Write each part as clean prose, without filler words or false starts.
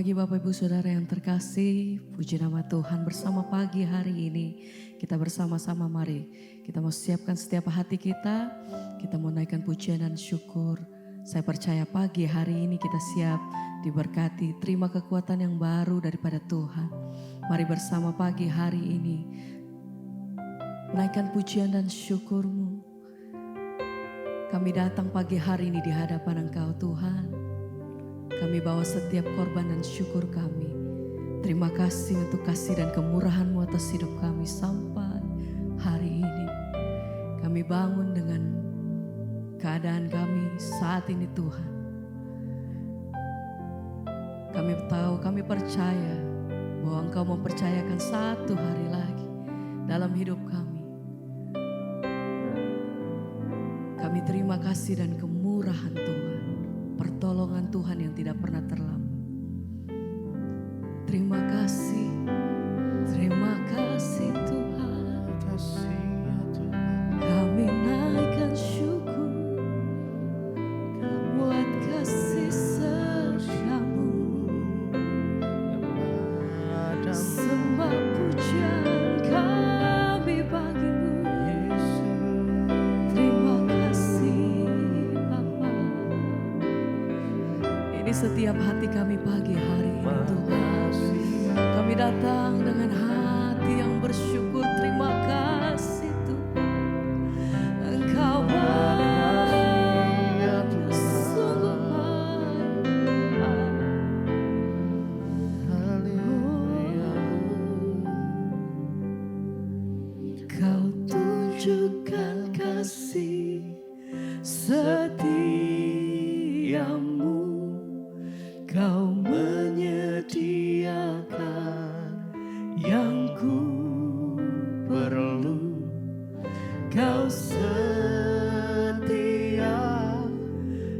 pagi Bapak Ibu Saudara yang terkasih, puji nama Tuhan bersama pagi hari ini. Kita bersama-sama mari kita mau siapkan setiap hati kita mau naikkan pujian dan syukur. Saya percaya pagi hari ini kita siap diberkati, terima kekuatan yang baru daripada Tuhan. Mari bersama pagi hari ini naikkan pujian dan syukur-Mu. Kami datang pagi hari ini di hadapan Engkau Tuhan. Kami bawa setiap korban dan syukur kami. Terima kasih untuk kasih dan kemurahan-Mu atas hidup kami sampai hari ini. Kami bangun dengan keadaan kami saat ini Tuhan. Kami tahu, kami percaya bahwa Engkau mempercayakan satu hari lagi dalam hidup kami. Kami terima kasih dan kemurahan Tuhan. Pertolongan Tuhan yang tidak pernah terlambat. Terima kasih Tuhan. Kami naikkan syukur buat kasih serta-Mu. Sembah pujian kami bagi-Mu. Terima kasih Bapa. Ini setiap hati kami pagi hari ini Tuhan. Kami datang dengan hati yang bersyukur. Terima kasih Tuhan. Engkau baik, sungguh baik. Kau tunjukkan kasih setia-Mu. Kau menyediakan yang ku perlu. Kau setia,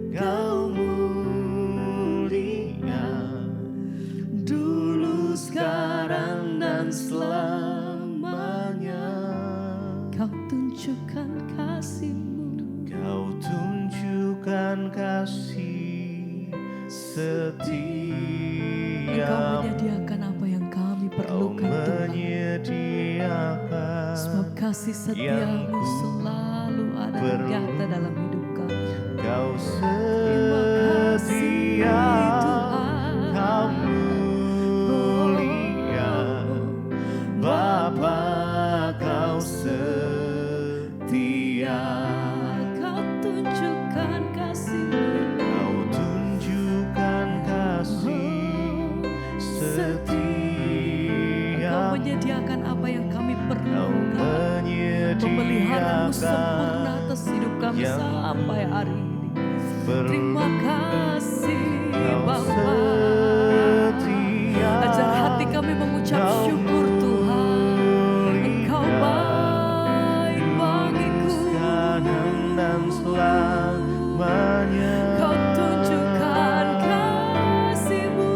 Kau mulia, dulu, sekarang, dan selamanya. Kau tunjukkan kasih-Mu. Kau tunjukkan kasih setia. Engkau menyediakan apa yang kami perlukan Tuhan. Sebab kasih setia-Mu selalu ada nyata dalam hidup kami. Kau Terima kasih setia, Tuhan. Kau mulia, Bapa, Kau setia. Kau tunjukkan kasih-Mu. Kau tunjukkan kasih setia. Kau menyediakan apa yang kami Kau perlukan. Pemeliharaan-Mu sempurna menyediakan atas hidup kami yang sampai hari ini. perlu. Terima kasih Kau Bapa. setia. Ajar hati kami mengucap Kau syukur Tuhan. Engkau baik bagiku. sekarang dan selamanya. Kau tunjukkan kasih-Mu.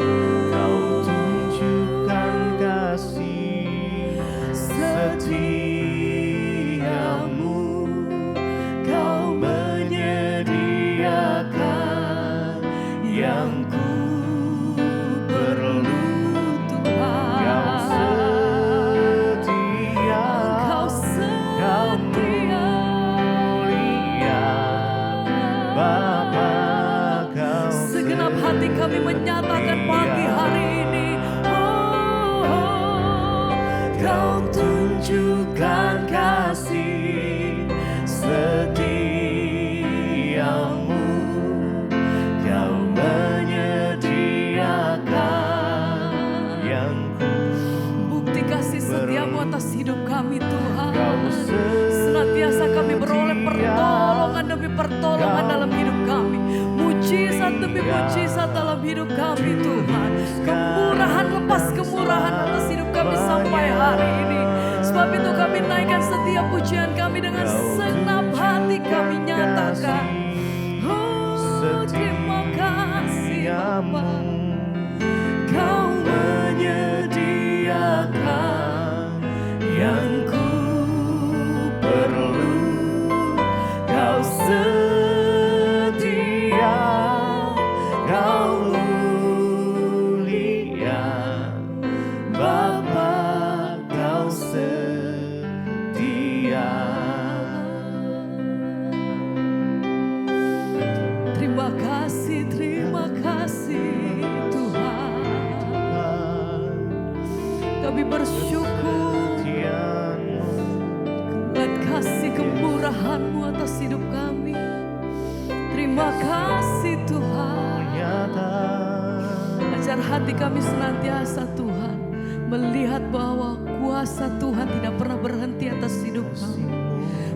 Kau tunjukkan kasih setia-Mu. Kau menyediakan yang ku perlu. Kau setia, Kau Kau setia. mulia, Bapa, Kau Segenap hati kami menyatakan pagi hari ini, Kau tunjukkan kasih setia-Mu. Kau menyediakan yang ku bukti kasih setia-Mu atas hidup kami Tuhan. Kau Senantiasa kami beroleh setia. pertolongan demi pertolongan dalam hidup kami. Mujizat demi mujizat dalam hidup kami Tuhan. Kemurahan lepas kemurahan atas hidup kami sampai hari ini. Sebab itu kami naikkan setiap pujian kami dengan senap hati kami nyatakan. Terima kasih Bapa. Kau menyediakan yang ku perlu. Kau setia, Kau mulia, Tuhan tidak pernah berhenti atas hidup kami.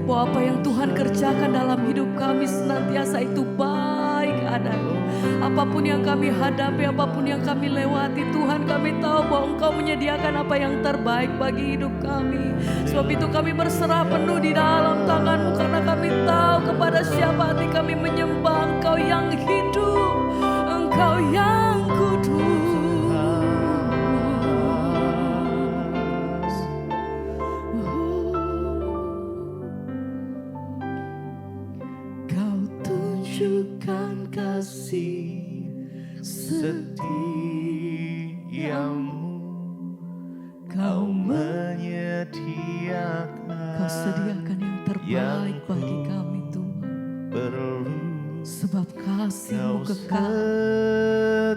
Bahwa apa yang Tuhan kerjakan dalam hidup kami senantiasa itu baik adanya. Apapun yang kami hadapi, apapun yang kami lewati, Tuhan kami tahu bahwa Engkau menyediakan apa yang terbaik bagi hidup kami. Sebab itu kami berserah penuh di dalam tangan-Mu, karena kami tahu kepada siapa hati kami menyembah. Engkau yang hidup, Engkau yang kudus. Kau tunjukkan kasih setiamu, Kau menyediakan, Kau sediakan yang terbaik bagi kami Tuhan. perlu. Sebab kasih-Mu Kau kekal.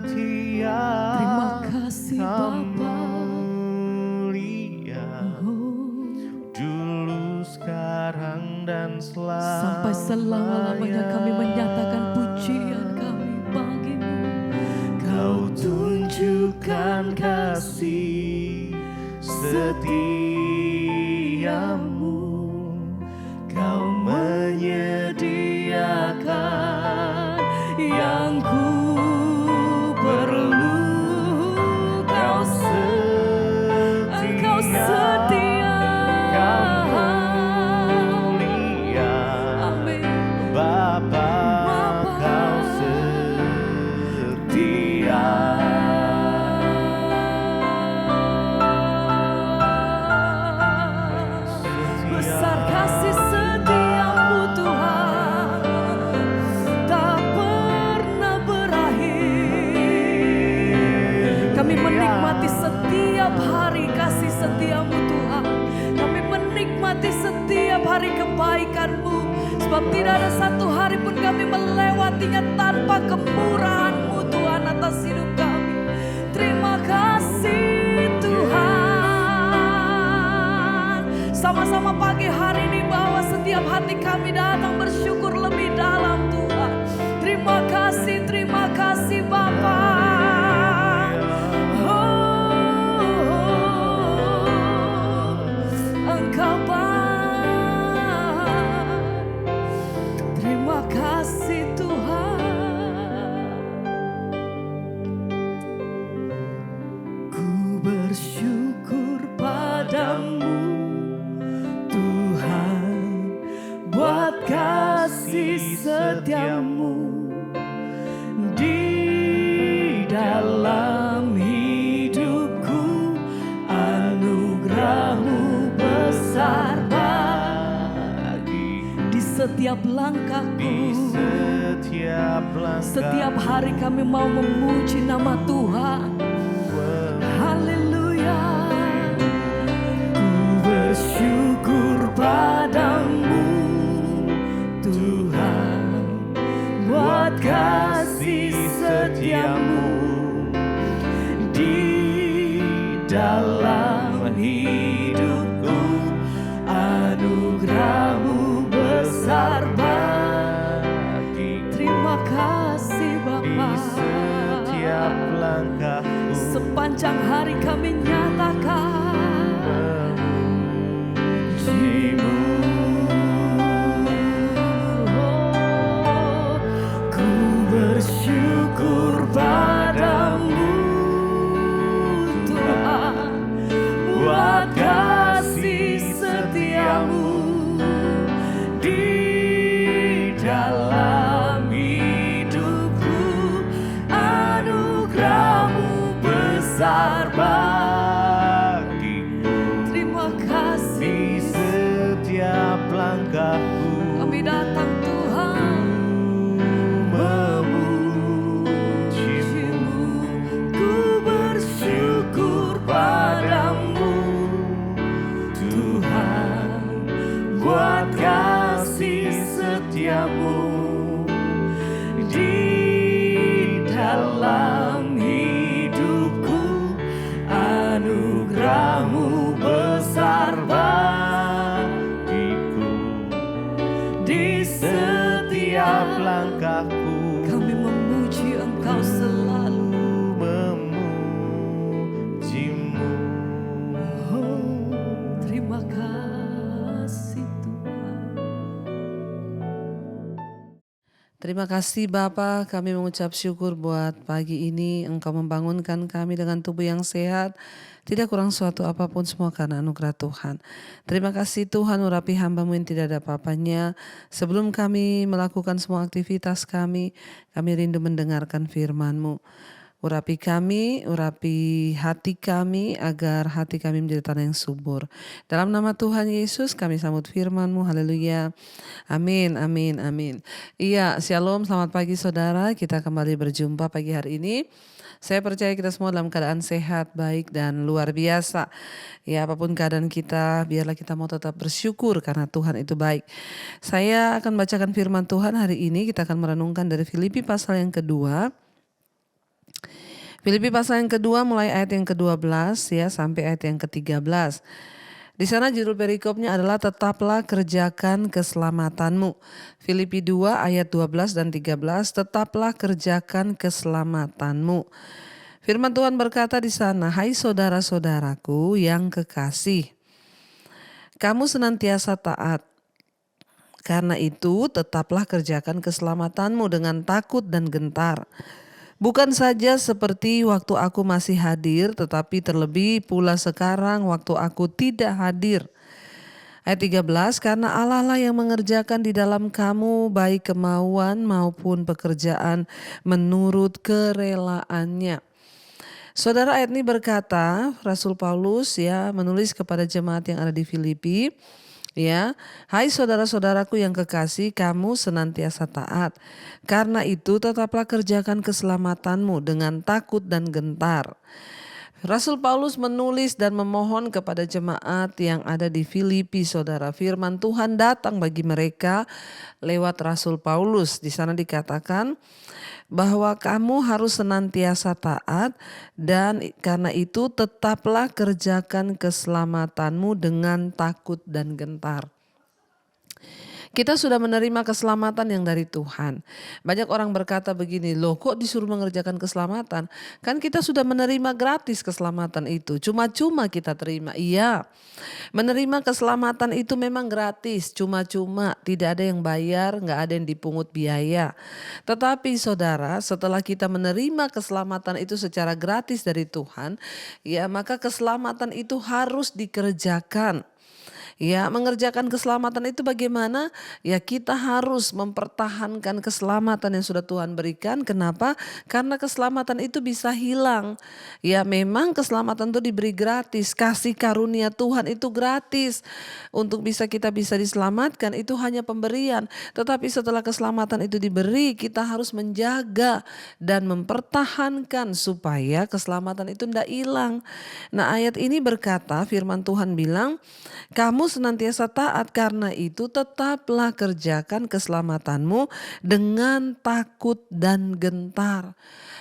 setia, Terima kasih Kau Bapa. mulia, dulu, sekarang, dan selamanya. Sampai selama-lamanya kami menyatakan pujian kami bagi-Mu. Kau tunjukkan kasih setiamu, Kau menyediakan yang ku perlu. Kau setia, Engkau setia. Kau mulia, Amin. Bapa, Kau setia. Besar kasih setiamu Tuhan, tak pernah berakhir. Kami menikmati setiap hari kasih setiamu Tuhan. Kami menikmati setiap hari kebaikan-Mu. Sebab tidak ada satu hari pun kami melewatinya tanpa kemurahan-Mu Tuhan atas hidup kami. Terima kasih Tuhan. Sama-sama pagi hari ini bahwa setiap hati kami datang bersyukur lebih dalam Tuhan. Terima kasih Bapa. Engkau baik. Terima kasih Tuhan. Ku bersyukur padamu Tuhan, buat kasih setiamu di dalam hidupku. Anugerah-Mu besar bagiku. Di setiap langkahku, Di setiap langkah, setiap hari kami mau memuji nama Tuhan. Haleluya. Ku bersyukur padamu Tuhan, buat kasih setiamu di dalam hidupku. Anugerah-Mu besar bagiku. Terima kasih Bapa. di setiap langkahku, Sepanjang hari kami nyatakan puji-Mu. Ku bersyukur padamu Tuhan, buat kasih setiamu di dalam hidupku. Anugerah-Mu besar bagiku. Terima kasih. di setiap langkahku, Kami datang Tuhan memuji-Mu. Ku bersyukur padamu Tuhan, buat kasih setiamu di dalam hidupku. Anugerah-Mu besar bagiku. Di setiap langkahku, kami memuji Engkau selalu. memuji-Mu. Oh, Terima kasih Bapa, kami mengucap syukur buat pagi ini Engkau membangunkan kami dengan tubuh yang sehat. Tidak kurang suatu apapun, semua karena anugerah Tuhan. Terima kasih Tuhan, urapi hamba-Mu yang tidak ada apa-apanya. Sebelum kami melakukan semua aktivitas kami rindu mendengarkan firman-Mu. Urapi kami, urapi hati kami, agar hati kami menjadi tanah yang subur. Dalam nama Tuhan Yesus kami sambut firman-Mu, haleluya. Amin, amin, amin. Iya, shalom, selamat pagi saudara. Kita kembali berjumpa pagi hari ini. Saya percaya kita semua dalam keadaan sehat, baik, dan luar biasa. Ya, apapun keadaan kita, biarlah kita mau tetap bersyukur karena Tuhan itu baik. Saya akan bacakan firman Tuhan hari ini. Kita akan merenungkan dari Filipi pasal yang kedua. Filipi pasal yang kedua mulai ayat yang ke-12 ya sampai ayat yang ke-13. Di sana judul perikopnya adalah tetaplah kerjakan keselamatanmu. Filipi 2 ayat 12 dan 13, tetaplah kerjakan keselamatanmu. Firman Tuhan berkata di sana, hai saudara-saudaraku yang kekasih, kamu senantiasa taat. Karena itu tetaplah kerjakan keselamatanmu dengan takut dan gentar. Bukan saja seperti waktu aku masih hadir, tetapi terlebih pula sekarang waktu aku tidak hadir. Ayat 13, karena Allah lah yang mengerjakan di dalam kamu baik kemauan maupun pekerjaan menurut kerelaannya. Saudara, ayat ini berkata, Rasul Paulus ya menulis kepada jemaat yang ada di Filipi. Ya, hai saudara-saudaraku yang kekasih, kamu senantiasa taat. Karena itu tetaplah kerjakan keselamatanmu dengan takut dan gentar. Rasul Paulus menulis dan memohon kepada jemaat yang ada di Filipi, saudara. Firman Tuhan datang bagi mereka lewat Rasul Paulus. Di sana dikatakan bahwa kamu harus senantiasa taat, dan karena itu tetaplah kerjakan keselamatanmu dengan takut dan gentar. Kita sudah menerima keselamatan yang dari Tuhan. Banyak orang berkata begini, loh kok disuruh mengerjakan keselamatan? Kan kita sudah menerima gratis keselamatan itu, cuma-cuma kita terima. Iya, menerima keselamatan itu memang gratis, cuma-cuma, tidak ada yang bayar, gak ada yang dipungut biaya. Tetapi saudara, setelah kita menerima keselamatan itu secara gratis dari Tuhan, ya maka keselamatan itu harus dikerjakan. Ya, mengerjakan keselamatan itu bagaimana? Ya, kita harus mempertahankan keselamatan yang sudah Tuhan berikan. Kenapa? Karena keselamatan itu bisa hilang. Ya, memang keselamatan itu diberi gratis. Kasih karunia Tuhan itu gratis. Untuk kita bisa diselamatkan itu hanya pemberian. Tetapi setelah keselamatan itu diberi, kita harus menjaga dan mempertahankan supaya keselamatan itu tidak hilang. Nah, ayat ini berkata, firman Tuhan bilang, kamu senantiasa taat, karena itu tetaplah kerjakan keselamatanmu dengan takut dan gentar.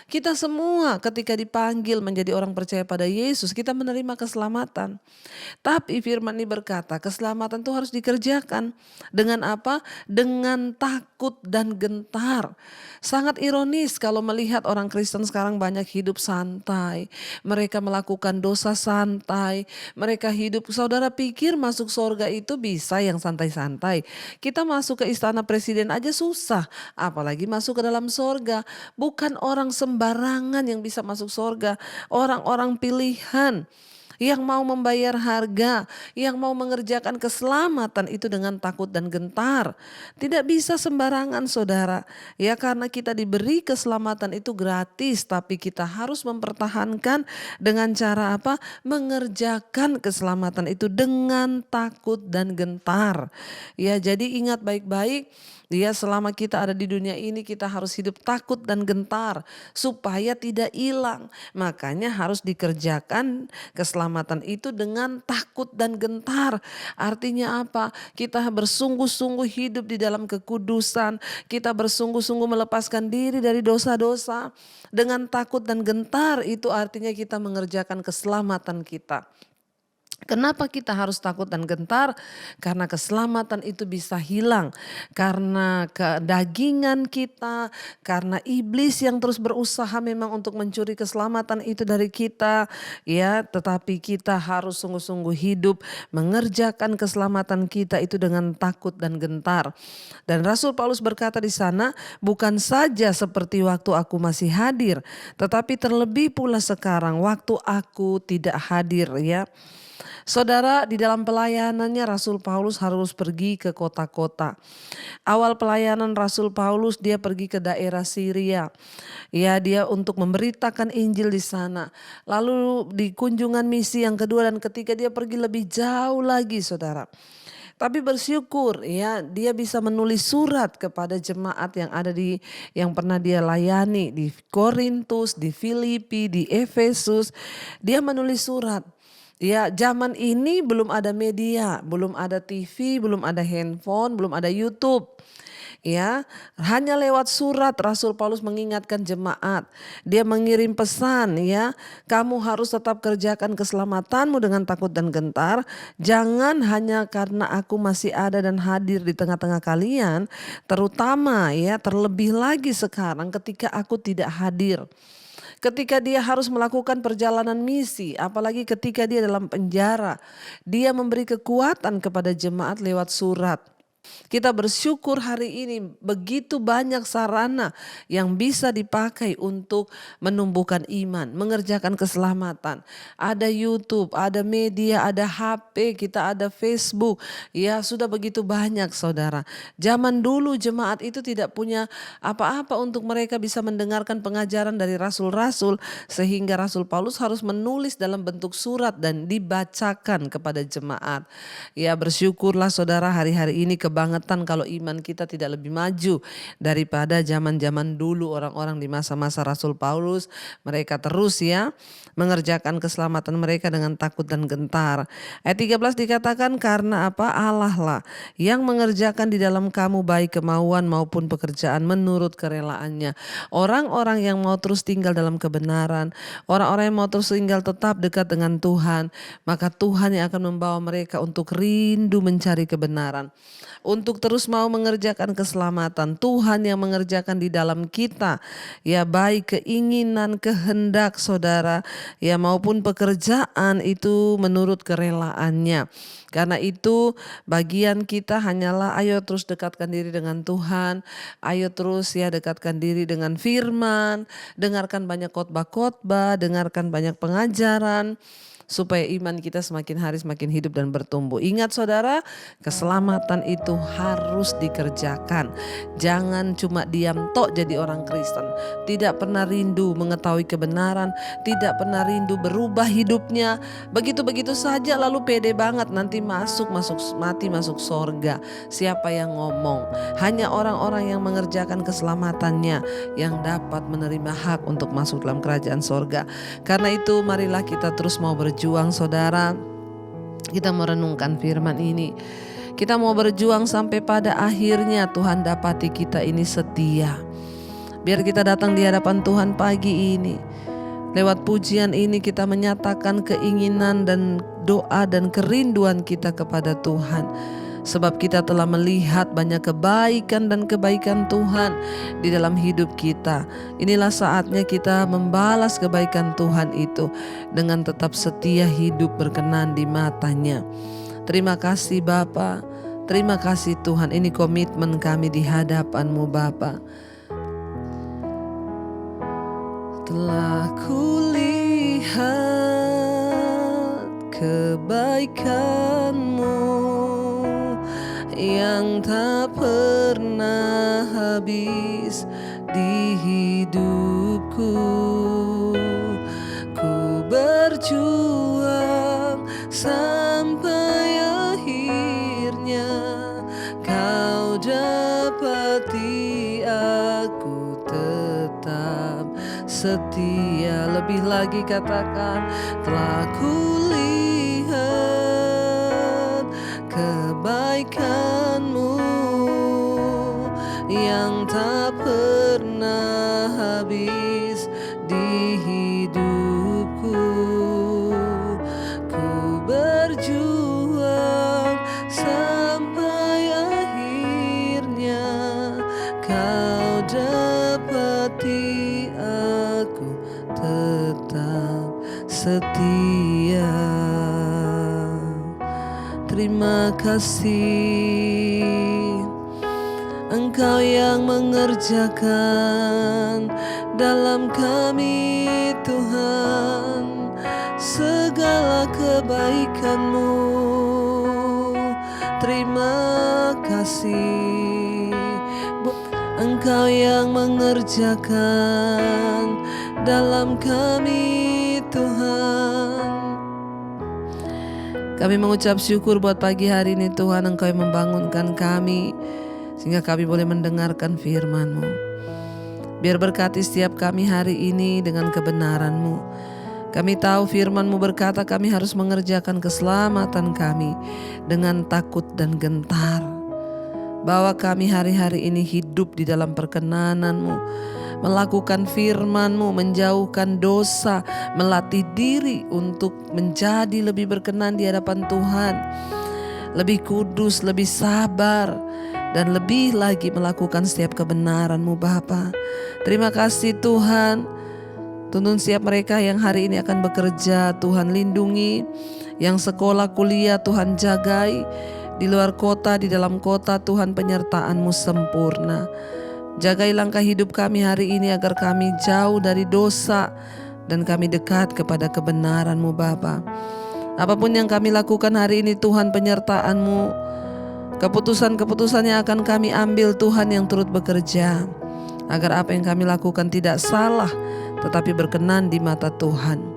Kita semua ketika dipanggil menjadi orang percaya pada Yesus, kita menerima keselamatan. Tapi firman ini berkata keselamatan itu harus dikerjakan. Dengan apa? Dengan takut dan gentar. Sangat ironis kalau melihat orang Kristen sekarang banyak hidup santai. Mereka melakukan dosa santai. Mereka hidup, saudara pikir masuk surga itu bisa yang santai-santai? Kita masuk ke istana presiden aja susah, apalagi masuk ke dalam surga. Bukan orang sembarangan yang bisa masuk surga, orang-orang pilihan yang mau membayar harga, yang mau mengerjakan keselamatan itu dengan takut dan gentar. Tidak bisa sembarangan saudara. Ya, karena kita diberi keselamatan itu gratis, tapi kita harus mempertahankan dengan cara apa? Mengerjakan keselamatan itu dengan takut dan gentar. Ya, jadi ingat baik-baik. Ya, selama kita ada di dunia ini kita harus hidup takut dan gentar supaya tidak hilang. Makanya harus dikerjakan keselamatan itu dengan takut dan gentar. Artinya apa? Kita bersungguh-sungguh hidup di dalam kekudusan. Kita bersungguh-sungguh melepaskan diri dari dosa-dosa. Dengan takut dan gentar itu artinya kita mengerjakan keselamatan kita. Kenapa kita harus takut dan gentar? Karena keselamatan itu bisa hilang. Karena kedagingan kita, karena iblis yang terus berusaha memang untuk mencuri keselamatan itu dari kita. Ya, tetapi kita harus sungguh-sungguh hidup mengerjakan keselamatan kita itu dengan takut dan gentar. Dan Rasul Paulus berkata di sana, bukan saja seperti waktu aku masih hadir, tetapi terlebih pula sekarang waktu aku tidak hadir, ya. Saudara, di dalam pelayanannya Rasul Paulus harus pergi ke kota-kota. Awal pelayanan Rasul Paulus dia pergi ke daerah Syria. Ya, dia untuk memberitakan Injil di sana. Lalu di kunjungan misi yang kedua dan ketiga dia pergi lebih jauh lagi, Saudara. Tapi bersyukur ya, dia bisa menulis surat kepada jemaat yang ada yang pernah dia layani di Korintus, di Filipi, di Efesus. Dia menulis surat. Ya, zaman ini belum ada media, belum ada TV, belum ada handphone, belum ada YouTube. Ya, hanya lewat surat Rasul Paulus mengingatkan jemaat. Dia mengirim pesan, ya, kamu harus tetap kerjakan keselamatanmu dengan takut dan gentar. Jangan hanya karena aku masih ada dan hadir di tengah-tengah kalian, terutama ya, terlebih lagi sekarang ketika aku tidak hadir. Ketika dia harus melakukan perjalanan misi, apalagi ketika dia dalam penjara, dia memberi kekuatan kepada jemaat lewat surat. Kita bersyukur hari ini begitu banyak sarana yang bisa dipakai untuk menumbuhkan iman, mengerjakan keselamatan. Ada YouTube, ada media, ada HP, kita ada Facebook. Ya, sudah begitu banyak, Saudara. Zaman dulu jemaat itu tidak punya apa-apa untuk mereka bisa mendengarkan pengajaran dari rasul-rasul, sehingga Rasul Paulus harus menulis dalam bentuk surat dan dibacakan kepada jemaat. Ya, bersyukurlah Saudara, hari-hari ini kebangetan kalau iman kita tidak lebih maju daripada zaman-zaman dulu orang-orang di masa-masa Rasul Paulus. Mereka terus ya mengerjakan keselamatan mereka dengan takut dan gentar. Ayat 13 dikatakan, karena apa? Allah lah yang mengerjakan di dalam kamu baik kemauan maupun pekerjaan menurut kerelaannya. Orang-orang yang mau terus tinggal dalam kebenaran, orang-orang yang mau terus tinggal tetap dekat dengan Tuhan, maka Tuhan yang akan membawa mereka untuk rindu mencari kebenaran, untuk terus mau mengerjakan keselamatan. Tuhan yang mengerjakan di dalam kita, ya, baik keinginan, kehendak Saudara, ya, maupun pekerjaan itu menurut kerelaannya. Karena itu bagian kita hanyalah ayo terus dekatkan diri dengan Tuhan, ayo terus ya dekatkan diri dengan firman, dengarkan banyak khotbah-khotbah, dengarkan banyak pengajaran, supaya iman kita semakin hari semakin hidup dan bertumbuh. Ingat Saudara, keselamatan itu harus dikerjakan. Jangan cuma diam tok jadi orang Kristen. Tidak pernah rindu mengetahui kebenaran, tidak pernah rindu berubah hidupnya. Begitu-begitu saja lalu pede banget nanti mati masuk sorga. Siapa yang ngomong? Hanya orang-orang yang mengerjakan keselamatannya yang dapat menerima hak untuk masuk dalam kerajaan sorga. Karena itu marilah kita terus mau berjuang Saudara. Kita merenungkan firman ini. Kita mau berjuang sampai pada akhirnya Tuhan dapati kita ini setia. Biar kita datang di hadapan Tuhan pagi ini. Lewat pujian ini kita menyatakan keinginan dan doa dan kerinduan kita kepada Tuhan. Sebab kita telah melihat banyak kebaikan dan kebaikan Tuhan di dalam hidup kita. Inilah saatnya kita membalas kebaikan Tuhan itu dengan tetap setia hidup berkenan di matanya. Terima kasih Bapa, terima kasih Tuhan. Ini komitmen kami di hadapan-Mu Bapa. Telah kulihat kebaikan-Mu yang tak pernah habis di hidupku. Ku berjuang sampai akhirnya Kau dapati aku tetap setia. Lebih lagi katakan, telah kulihat kebaikan-Mu yang tak pernah habis di hidupku. Ku setia. Terima kasih, Engkau yang mengerjakan dalam kami Tuhan segala kebaikan-Mu. Terima kasih, Engkau yang mengerjakan dalam kami Tuhan. Kami mengucap syukur buat pagi hari ini Tuhan, Engkau yang membangunkan kami sehingga kami boleh mendengarkan firman-Mu. Biar berkati setiap kami hari ini dengan kebenaran-Mu. Kami tahu firman-Mu berkata kami harus mengerjakan keselamatan kami dengan takut dan gentar. Bawa kami hari-hari ini hidup di dalam perkenanan-Mu, melakukan firman-Mu, menjauhkan dosa, melatih diri untuk menjadi lebih berkenan di hadapan Tuhan, lebih kudus, lebih sabar, dan lebih lagi melakukan setiap kebenaran-Mu Bapa. Terima kasih Tuhan. Tuntun siap mereka yang hari ini akan bekerja, Tuhan lindungi. Yang sekolah kuliah Tuhan jagai. Di luar kota, di dalam kota Tuhan penyertaan-Mu sempurna. Jagai langkah hidup kami hari ini agar kami jauh dari dosa dan kami dekat kepada kebenaran-Mu Bapa. Apapun yang kami lakukan hari ini Tuhan, penyertaan-Mu, keputusan-keputusan yang akan kami ambil Tuhan yang turut bekerja, agar apa yang kami lakukan tidak salah tetapi berkenan di mata Tuhan.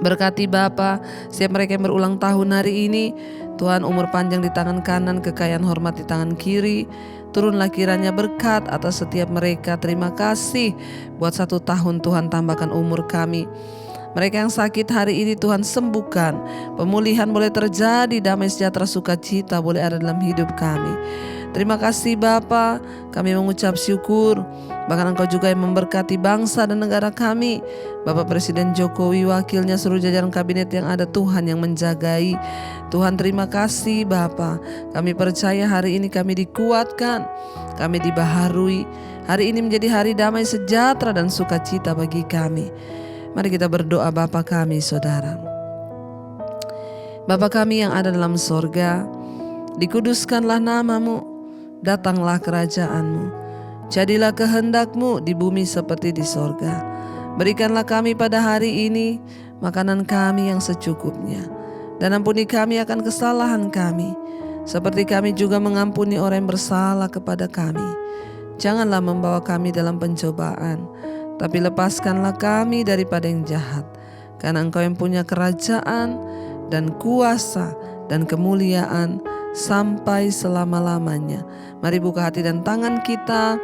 Berkati Bapa setiap mereka yang berulang tahun hari ini, Tuhan umur panjang di tangan kanan, kekayaan hormat di tangan kiri. Turunlah kiranya berkat atas setiap mereka. Terima kasih buat 1 tahun Tuhan tambahkan umur kami. Mereka yang sakit hari ini Tuhan sembuhkan. Pemulihan boleh terjadi, damai sejahtera sukacita boleh ada dalam hidup kami. Terima kasih Bapa, kami mengucap syukur. Bahkan Engkau juga yang memberkati bangsa dan negara kami. Bapak Presiden Jokowi, wakilnya, seluruh jajaran kabinet yang ada, Tuhan yang menjagai. Tuhan terima kasih Bapa. Kami percaya hari ini kami dikuatkan, kami dibaharui. Hari ini menjadi hari damai sejahtera dan sukacita bagi kami. Mari kita berdoa. Bapa kami Saudara, Bapa kami yang ada dalam sorga, dikuduskanlah nama-Mu, datanglah kerajaan-Mu, jadilah kehendak-Mu di bumi seperti di sorga. Berikanlah kami pada hari ini makanan kami yang secukupnya, dan ampuni kami akan kesalahan kami, seperti kami juga mengampuni orang yang bersalah kepada kami. Janganlah membawa kami dalam pencobaan, tapi lepaskanlah kami daripada yang jahat. Karena Engkau yang punya kerajaan dan kuasa dan kemuliaan sampai selama-lamanya. Mari buka hati dan tangan kita.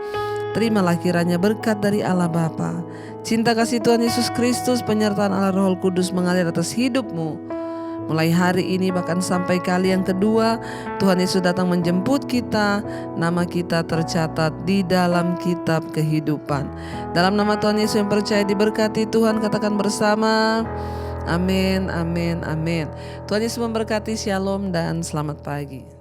Terimalah kiranya berkat dari Allah Bapa, cinta kasih Tuhan Yesus Kristus, penyertaan Allah Roh Kudus mengalir atas hidupmu. Mulai hari ini bahkan sampai kali yang kedua Tuhan Yesus datang menjemput kita, nama kita tercatat di dalam kitab kehidupan. Dalam nama Tuhan Yesus yang percaya diberkati Tuhan, katakan bersama, amin, amin, amin. Tuhan Yesus memberkati, shalom dan selamat pagi.